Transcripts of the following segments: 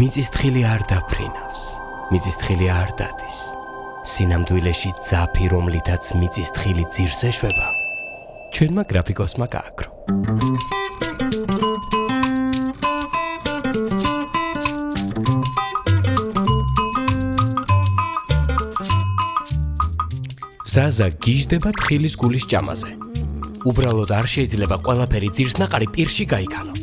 მიწისთხილი არ დაფრინავს, მიწისთხილი არ დადის. სინამდვილეში ძაფი, რომლითაც მიწისთხილი ძირს ეშვება, ჩვენმა გრაფიკოსმა გააკრო. ზაზა გიჟდება თხილის გულის ჭამაზე. უბრალოდ არ შეიძლება ყველაფერი ძირსნაყარი პირში გაიქანო.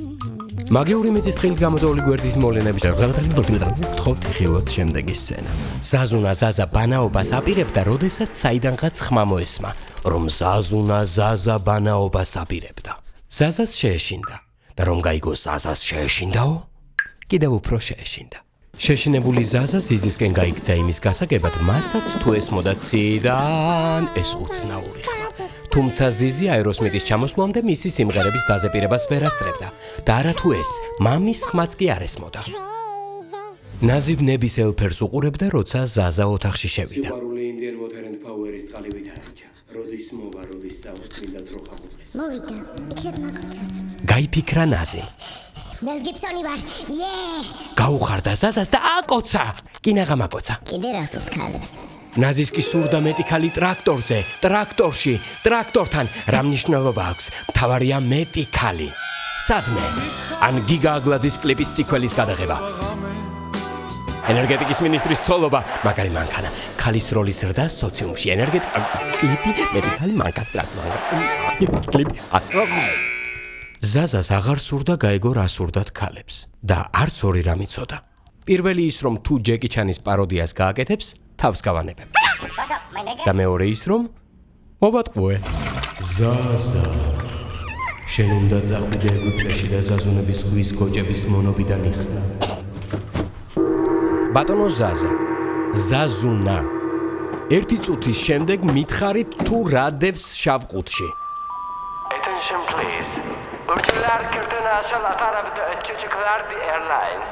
მაგიური მიწისთხილით გამოწვეული გვერდით მოვლენების გთხოვთ ხილოთ შემდეგი სცენა. ზაზუნა ზაზა ბანაობას აპირებდა, როდესაც საიდანღაც ხმა მოესმა, რომ ზაზა ბანაობას აპირებდა. ზაზას შეეშინდა და რომ გაიგო ზაზას შეეშინდაო, კიდევ უფრო შეეშინდა. შეშინებული ზაზა ზიზისკენ გაიქცა იმის გასაგებად, მასაც თუ ესმოდა ციდან ეს უცნაური ხმა. თუმცა ზიზი აეროსმიტის ჩამოსვლამდე მისი სიმღერების დაზეპირებას ვერ ასწრებდა და არათუ ეს, მამის ხმაც კი არ ესმოდა. ნაზივ ნების ელფერს უყურებდა, როცა ზაზა ოთახში შევიდა. გაიფიქრა ნაზი. მელ გიბსონი ვარ. გაუხარდა ზაზას და აკოცა. კინაღა მაკოცა. კიდე რას უთქალებს? ნაზის კი სურდა მეტი ქალი ტრაქტორზე, ტრაქტორში, ტრაქტორთან. რა მნიშვნელობა აქვს? მთავარია მეტი ქალი. სადმე? ან გიგა აგლაძის კლიპის სიკველის გადაღება. ენერგეტიკის მინისტრის ცოლობა, მაგარი მანქანა. ქალის როლის ზრდა სოციუმში. ენერგეტიკა კლიპი, მეტი ქალი მანქანა. კლიპი. ზაზას აღარ სურდა გაეგო რა სურდათ ქალებს და არც ორი რამ იცოდა. პირველი ის, რომ თუ ჯეკი ჩანის პაროდიას გააკეთებს, თავს გავანებებ. და მეორე ის, რომ მოვატყუე. ზაზა შენ უნდა წახვიდე ეგვიპტეში და ზაზუნების ზღვის გოჭების მონობიდან იხსნა. ბატონო ზაზუნა, ერთი წუთის შემდეგ მითხარით თუ რა დევს შავყუთში. Attention please. Uçuşlar International Arab Çocuklardi Airlines.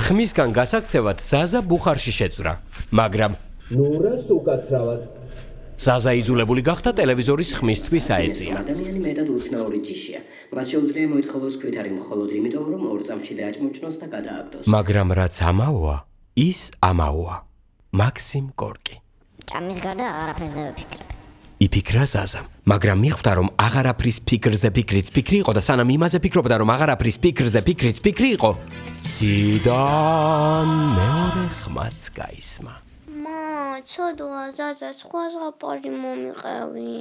ხმისგან გასაქცევად ზაზა ბუხარში შეწვრა, მაგრამ ნურას უკაცრავად. ზაზა იძულებული გახდა ტელევიზორის ხმისთვის აეწია. ადამიანი მეტად უცნაური ჯიშია. მას შეუძლია მოითხოვოს ქვითარი მხოლოდ იმიტომ, რომ ორ წამში დააჭმოჭნოს და გადააგდოს. მაგრამ რაც ამაოა, ის ამაოა. მაქსიმ გორკი. ამის გარდა არაფერს δεν ვფიქრებ. იფიქრა ზაზამ, მაგრამ მიხვდა, რომ აღარაფრის ფიქრზე ფიქრიც ფიქრი იყო და სანამ იმაზე ფიქრობდა, რომ აღარაფრის ფიქრზე ფიქრიც ფიქრი იყო, ციდან მეორე ხმაც გაისმა. ცოდვა ზაზა სხვა ზღაპარი მომიყევი.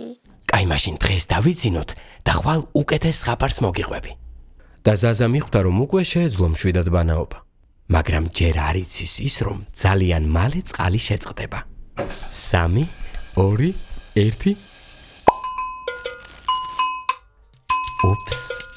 კაი, მაშინ დღეს დავიცინოთ და ხვალ უკეთეს ზღაპარს მოგიყვები. და ზაზა მიხვდა, რომ უკვე შეეძლო მშვიდად ბანაობა. მაგრამ ჯერ არ იცის ის, რომ ძალიან მალე წყალი შეწყდება. 3, 2, 1. Ups.